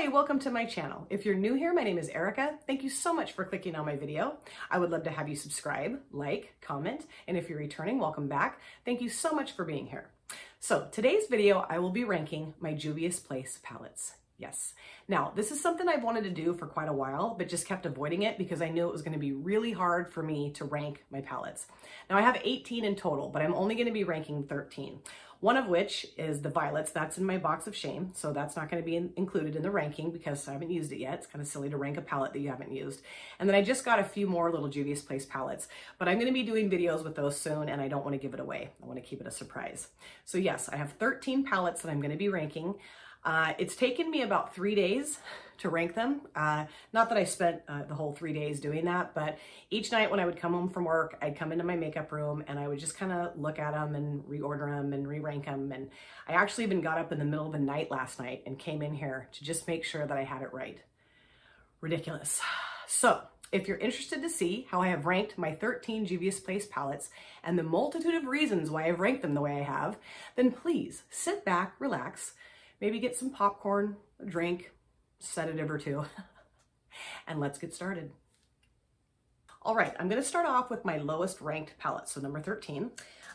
Hi, welcome to my channel. If you're new here, my name is Erica. Thank you so much for clicking on my video. I would love to have you subscribe, like, comment, and if you're returning, welcome back. Thank you so much for being here. So today's video, I will be ranking my JUVIA'S Place palettes. Yes. Now, this is something I've wanted to do for quite a while, but just kept avoiding it because I knew it was going to be really hard for me to rank my palettes. Now, I have 18 in total, but I'm only going to be ranking 13. One of which is the violets. That's in my box of shame, so that's not going to be included in the ranking because I haven't used it yet. It's kind of silly to rank a palette that you haven't used. And then I just got a few more little JUVIA'S Place palettes, but I'm going to be doing videos with those soon, and I don't want to give it away. I want to keep it a surprise. So yes, I have 13 palettes that I'm going to be ranking. It's taken me about 3 days to rank them. Not that I spent the whole 3 days doing that, but each night when I would come home from work, I'd come into my makeup room and I would just kind of look at them and reorder them and re-rank them. And I actually even got up in the middle of the night last night and came in here to just make sure that I had it right. Ridiculous. So if you're interested to see how I have ranked my 13 JUVIA'S Place palettes and the multitude of reasons why I've ranked them the way I have, then please sit back, relax, maybe get some popcorn, a drink, sedative or two, and let's get started. All right, I'm gonna start off with my lowest ranked palette, so number 13.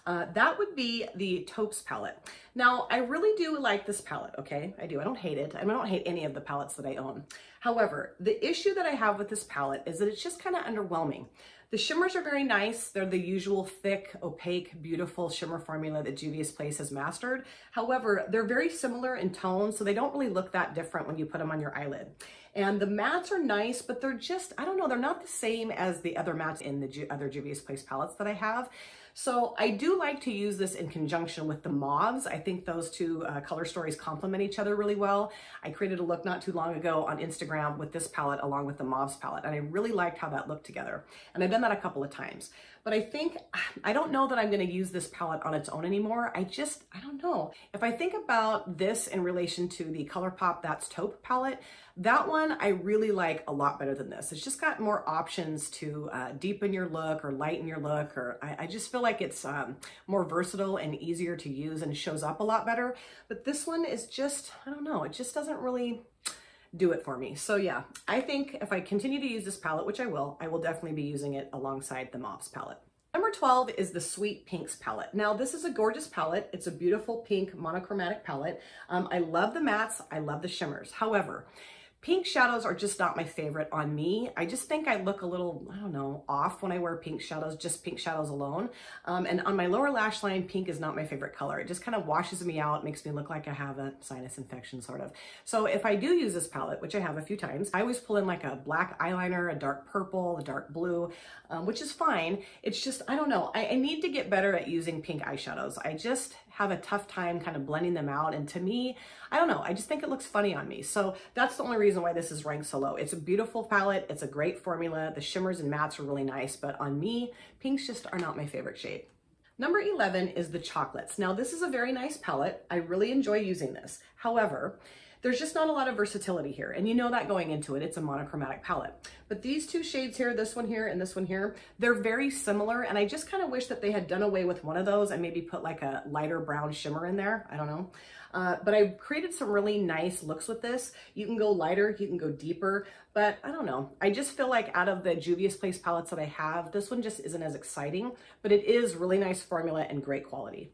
That would be the Taupes palette. Now, I really do like this palette, okay? I do, I don't hate it. I don't hate any of the palettes that I own. However, the issue that I have with this palette is that it's just kind of underwhelming. The shimmers are very nice. They're the usual thick, opaque, beautiful shimmer formula that JUVIA'S Place has mastered. However, they're very similar in tone, so they don't really look that different when you put them on your eyelid. And the mattes are nice, but they're just, I don't know, they're not the same as the other mattes in the other JUVIA'S Place palettes that I have. So I do like to use this in conjunction with the mauves. I think those two color stories complement each other really well. I created a look not too long ago on Instagram with this palette along with the mauves palette, and I really liked how that looked together. And I've done that a couple of times. But I don't know that I'm going to use this palette on its own anymore. I don't know. If I think about this in relation to the ColourPop That's Taupe palette, that one I really like a lot better than this. It's just got more options to deepen your look or lighten your look, or I just feel like it's more versatile and easier to use and shows up a lot better. But this one is just, I don't know, it just doesn't really do it for me. So yeah, I think if I continue to use this palette, which I will definitely be using it alongside the Mauves palette. Number 12 is the Sweet Pinks palette. Now this is a gorgeous palette. It's a beautiful pink monochromatic palette. I love the mattes, I love the shimmers. However, pink shadows are just not my favorite on me. I just think I look a little, I don't know, off when I wear pink shadows, just pink shadows alone. And on my lower lash line, pink is not my favorite color. It just kind of washes me out, makes me look like I have a sinus infection sort of. So if I do use this palette, which I have a few times, I always pull in like a black eyeliner, a dark purple, a dark blue, which is fine. It's just, I don't know, I need to get better at using pink eyeshadows. I just have a tough time kind of blending them out. And to me, I don't know, I just think it looks funny on me. So that's the only reason why this is ranked so low. It's a beautiful palette. It's a great formula. The shimmers and mattes are really nice, but on me, pinks just are not my favorite shade. Number 11 is the Chocolates. Now this is a very nice palette. I really enjoy using this. However, there's just not a lot of versatility here. And you know that going into it, it's a monochromatic palette. But these two shades here, this one here and this one here, they're very similar. And I just kind of wish that they had done away with one of those and maybe put like a lighter brown shimmer in there. I don't know. But I created some really nice looks with this. You can go lighter, you can go deeper, but I don't know. I just feel like out of the JUVIA'S Place palettes that I have, this one just isn't as exciting, but it is really nice formula and great quality.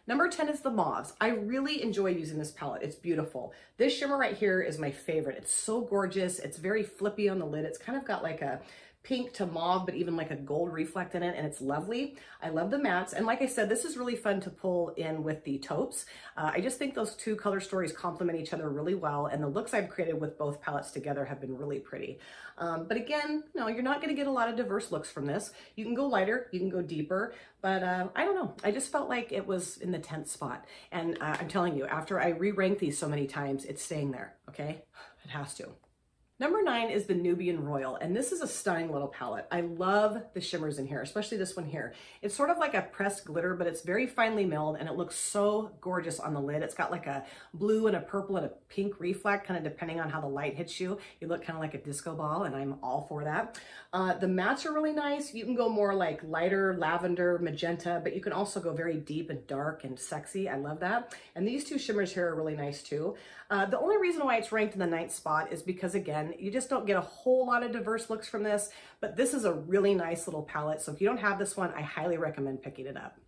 Number 10 is the Mauves. I really enjoy using this palette. It's beautiful. This shimmer right here is my favorite. It's so gorgeous. It's very flippy on the lid. It's kind of got like a pink to mauve, but even like a gold reflect in it, and it's lovely. I love the mattes, and like I said, this is really fun to pull in with the taupes. I just think those two color stories complement each other really well, and the looks I've created with both palettes together have been really pretty. But again, no, you're not gonna get a lot of diverse looks from this. You can go lighter, you can go deeper, but I don't know. I just felt like it was in the 10th spot, and I'm telling you, after I re-ranked these so many times, it's staying there, okay? It has to. Number 9 is the Nubian Royal, and this is a stunning little palette. I love the shimmers in here, especially this one here. It's sort of like a pressed glitter, but it's very finely milled, and it looks so gorgeous on the lid. It's got like a blue and a purple and a pink reflect, kind of depending on how the light hits you. You look kind of like a disco ball, and I'm all for that. The mattes are really nice. You can go more like lighter lavender, magenta, but you can also go very deep and dark and sexy. I love that. And these two shimmers here are really nice too. The only reason why it's ranked in the 9th spot is because, again, you just don't get a whole lot of diverse looks from this, but this is a really nice little palette. So if you don't have this one, I highly recommend picking it up.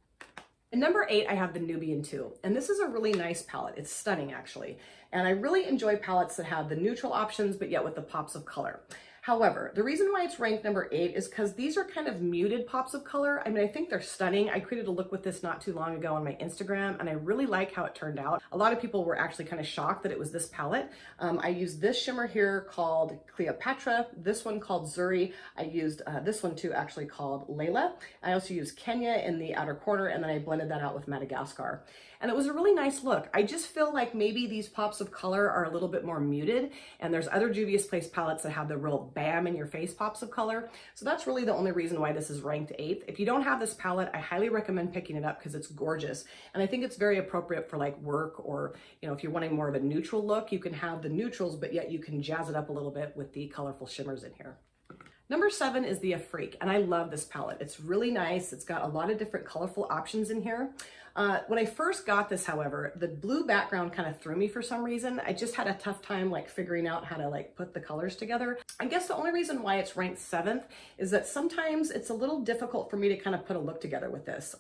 And number 8, I have the Nubian 2, and this is a really nice palette. It's stunning, actually. And I really enjoy palettes that have the neutral options, but yet with the pops of color. However, the reason why it's ranked number 8 is because these are kind of muted pops of color. I mean, I think they're stunning. I created a look with this not too long ago on my Instagram, and I really like how it turned out. A lot of people were actually kind of shocked that it was this palette. I used this shimmer here called Cleopatra, this one called Zuri. I used this one too, actually called Layla. I also used Kenya in the outer corner, and then I blended that out with Madagascar. And it was a really nice look. I just feel like maybe these pops of color are a little bit more muted, and there's other Juvia's Place palettes that have the real bam in your face pops of color. So that's really the only reason why this is ranked 8th. If you don't have this palette, I highly recommend picking it up because it's gorgeous. And I think it's very appropriate for like work, or, you know, if you're wanting more of a neutral look, you can have the neutrals, but yet you can jazz it up a little bit with the colorful shimmers in here. Number 7 is the Afrique, and I love this palette. It's really nice. It's got a lot of different colorful options in here. When I first got this, however, the blue background kind of threw me for some reason. I just had a tough time like figuring out how to like put the colors together. I guess the only reason why it's ranked 7th is that sometimes it's a little difficult for me to kind of put a look together with this.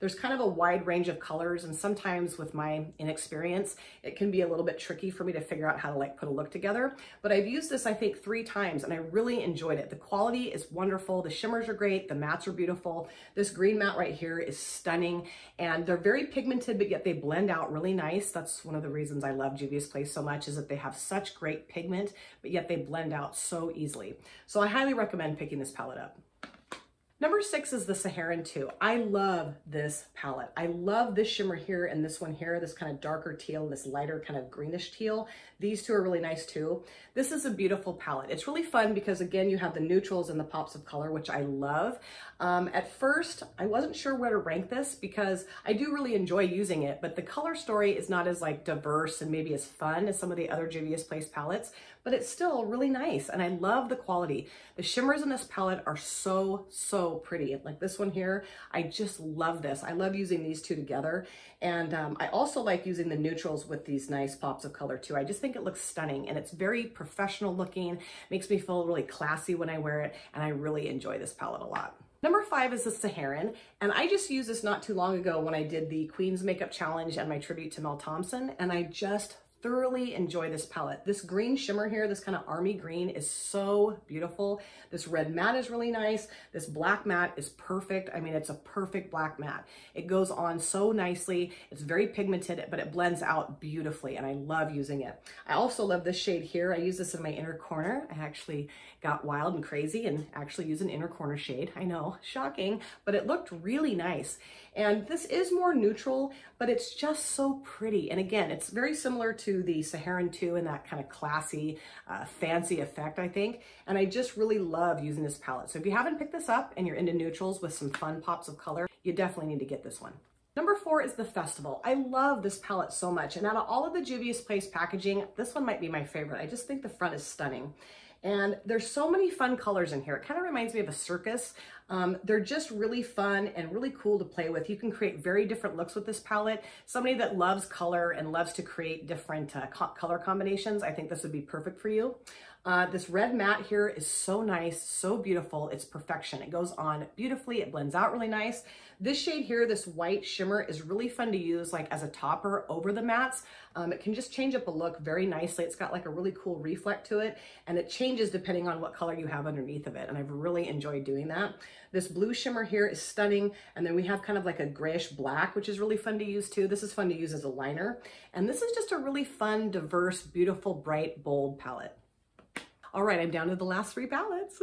There's kind of a wide range of colors, and sometimes with my inexperience, it can be a little bit tricky for me to figure out how to like put a look together. But I've used this, I think, 3 times, and I really enjoyed it. The quality is wonderful. The shimmers are great. The mattes are beautiful. This green matte right here is stunning, and they're very pigmented, but yet they blend out really nice. That's one of the reasons I love Juvia's Place so much, is that they have such great pigment, but yet they blend out so easily. So I highly recommend picking this palette up. Number 6 is the Saharan 2. I love this palette. I love this shimmer here and this one here, this kind of darker teal and this lighter kind of greenish teal. These two are really nice too. This is a beautiful palette. It's really fun because, again, you have the neutrals and the pops of color, which I love. At first, I wasn't sure where to rank this because I do really enjoy using it, but the color story is not as like diverse and maybe as fun as some of the other Juvia's Place palettes, but it's still really nice, and I love the quality. The shimmers in this palette are so, so pretty. Like this one here, I just love this. I love using these two together, and I also like using the neutrals with these nice pops of color too. I just think it looks stunning, and it's very professional looking, makes me feel really classy when I wear it, and I really enjoy this palette a lot. Number 5 is the Saharan, and I just used this not too long ago when I did the Queen's Makeup Challenge and my tribute to Mel Thompson, and I just thoroughly enjoy this palette. This green shimmer here, this kind of army green, is so beautiful. This red matte is really nice. This black matte is perfect. I mean, it's a perfect black matte. It goes on so nicely. It's very pigmented, but it blends out beautifully, and I love using it. I also love this shade here. I use this in my inner corner. I actually got wild and crazy and actually used an inner corner shade. I know, shocking, but it looked really nice. And this is more neutral, but it's just so pretty. And again, it's very similar to the Saharan 2 in that kind of classy, fancy effect, I think. And I just really love using this palette. So if you haven't picked this up and you're into neutrals with some fun pops of color, you definitely need to get this one. Number 4 is the Festival. I love this palette so much. And out of all of the Juvia's Place packaging, this one might be my favorite. I just think the front is stunning. And there's so many fun colors in here. It kind of reminds me of a circus. They're just really fun and really cool to play with. You can create very different looks with this palette. Somebody that loves color and loves to create different color combinations, I think this would be perfect for you. This red matte here is so nice, so beautiful. It's perfection. It goes on beautifully. It blends out really nice. This shade here, this white shimmer, is really fun to use like as a topper over the mattes. It can just change up a look very nicely. It's got like a really cool reflect to it, and it changes depending on what color you have underneath of it, and I've really enjoyed doing that. This blue shimmer here is stunning, and then we have kind of like a grayish black, which is really fun to use too. This is fun to use as a liner, and this is just a really fun, diverse, beautiful, bright, bold palette. All right, I'm down to the last 3 palettes.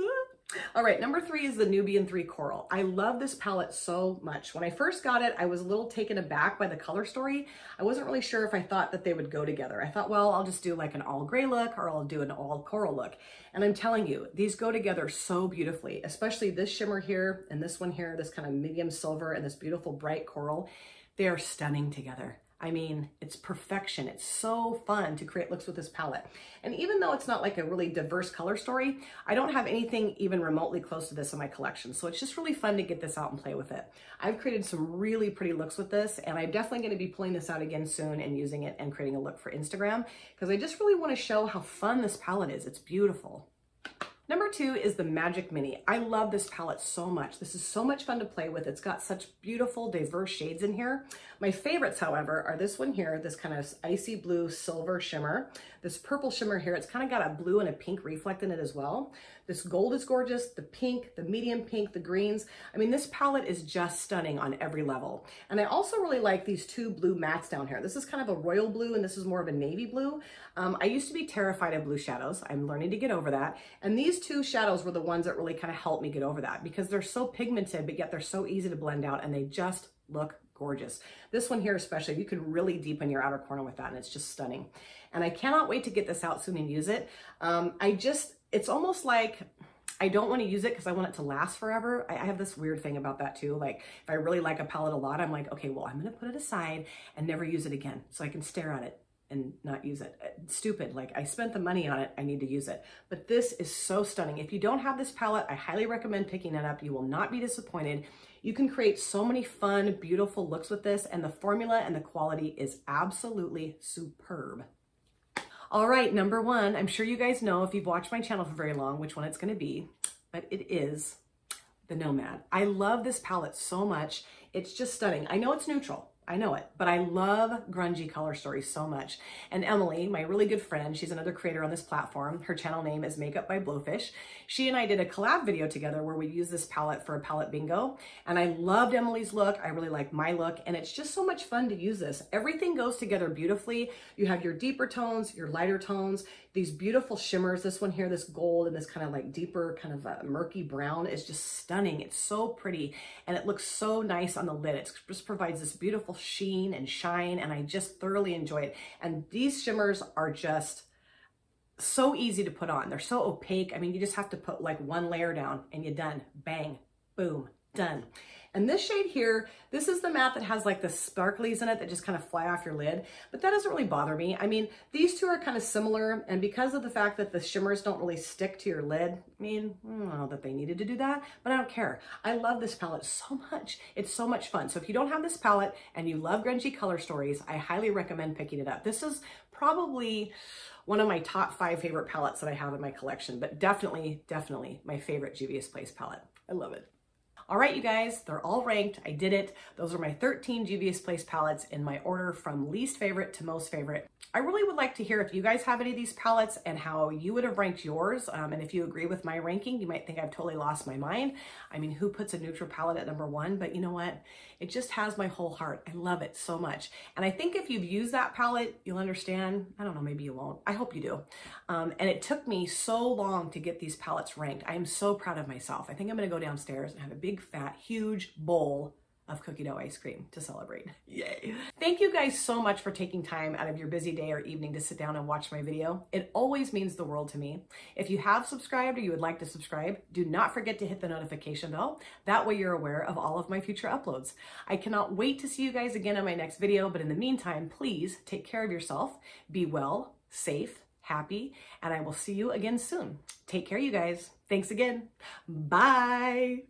All right, number 3 is the Nubian 3 Coral. I love this palette so much. When I first got it, I was a little taken aback by the color story. I wasn't really sure if I thought that they would go together. I thought, well, I'll just do like an all gray look or I'll do an all coral look. And I'm telling you, these go together so beautifully, especially this shimmer here and this one here, this kind of medium silver and this beautiful bright coral. They are stunning together. I mean, it's perfection. It's so fun to create looks with this palette. And even though it's not like a really diverse color story, I don't have anything even remotely close to this in my collection. So it's just really fun to get this out and play with it. I've created some really pretty looks with this, and I'm definitely going to be pulling this out again soon and using it and creating a look for Instagram because I just really want to show how fun this palette is. It's beautiful. Number 2 is the Magic Mini. I love this palette so much. This is so much fun to play with. It's got such beautiful, diverse shades in here. My favorites, however, are this one here, this kind of icy blue silver shimmer, this purple shimmer here. It's kind of got a blue and a pink reflect in it as well. This gold is gorgeous, the pink, the medium pink, the greens. I mean, this palette is just stunning on every level. And I also really like these 2 blue mattes down here. This is kind of a royal blue and this is more of a navy blue. I used to be terrified of blue shadows. I'm learning to get over that. And these 2 shadows were the ones that really kind of helped me get over that because they're so pigmented, but yet they're so easy to blend out and they just look gorgeous. This one here especially, you can really deepen your outer corner with that and it's just stunning. And I cannot wait to get this out soon and use it. It's almost like I don't want to use it because I want it to last forever. I have this weird thing about that too. Like if I really like a palette a lot, I'm like, okay, well, I'm going to put it aside and never use it again so I can stare at it and not use it. It's stupid. Like I spent the money on it. I need to use it. But this is so stunning. If you don't have this palette, I highly recommend picking it up. You will not be disappointed. You can create so many fun, beautiful looks with this, and the formula and the quality is absolutely superb. All right, number 1, I'm sure you guys know if you've watched my channel for very long which one it's going to be, but it is the Nomad. I love this palette so much. It's just stunning. I know it's neutral. I know it, but I love grungy color stories so much. And Emily, my really good friend, she's another creator on this platform. Her channel name is Makeup by Blowfish. She and I did a collab video together where we used this palette for a palette bingo. And I loved Emily's look. I really like my look. And it's just so much fun to use this. Everything goes together beautifully. You have your deeper tones, your lighter tones, these beautiful shimmers. This one here, this gold and this kind of like deeper kind of a murky brown is just stunning. It's so pretty and it looks so nice on the lid. It just provides this beautiful sheen and shine and I just thoroughly enjoy it. And these shimmers are just so easy to put on. They're so opaque. I mean, you just have to put like one layer down and you're done. Bang, boom, done. And this shade here, this is the matte that has like the sparklies in it that just kind of fly off your lid, but that doesn't really bother me. I mean, these 2 are kind of similar, and because of the fact that the shimmers don't really stick to your lid, I mean, I don't know that they needed to do that, but I don't care. I love this palette so much. It's so much fun. So if you don't have this palette and you love grungy color stories, I highly recommend picking it up. This is probably one of my top 5 favorite palettes that I have in my collection, but definitely my favorite Juvia's Place palette. I love it. All right, you guys, they're all ranked. I did it. Those are my 13 Juvia's Place palettes in my order from least favorite to most favorite. I really would like to hear if you guys have any of these palettes and how you would have ranked yours. And if you agree with my ranking, you might think I've totally lost my mind. I mean, who puts a neutral palette at number 1? But you know what? It just has my whole heart. I love it so much. And I think if you've used that palette, you'll understand. I don't know, maybe you won't. I hope you do. And it took me so long to get these palettes ranked. I am so proud of myself. I think I'm going to go downstairs and have a big, fat, huge bowl of cookie dough ice cream to celebrate. Yay. Thank you guys so much for taking time out of your busy day or evening to sit down and watch my video. It always means the world to me. If you have subscribed or you would like to subscribe, do not forget to hit the notification bell. That way you're aware of all of my future uploads. I cannot wait to see you guys again in my next video, but in the meantime, please take care of yourself, be well, safe, happy, and I will see you again soon. Take care, you guys. Thanks again. Bye.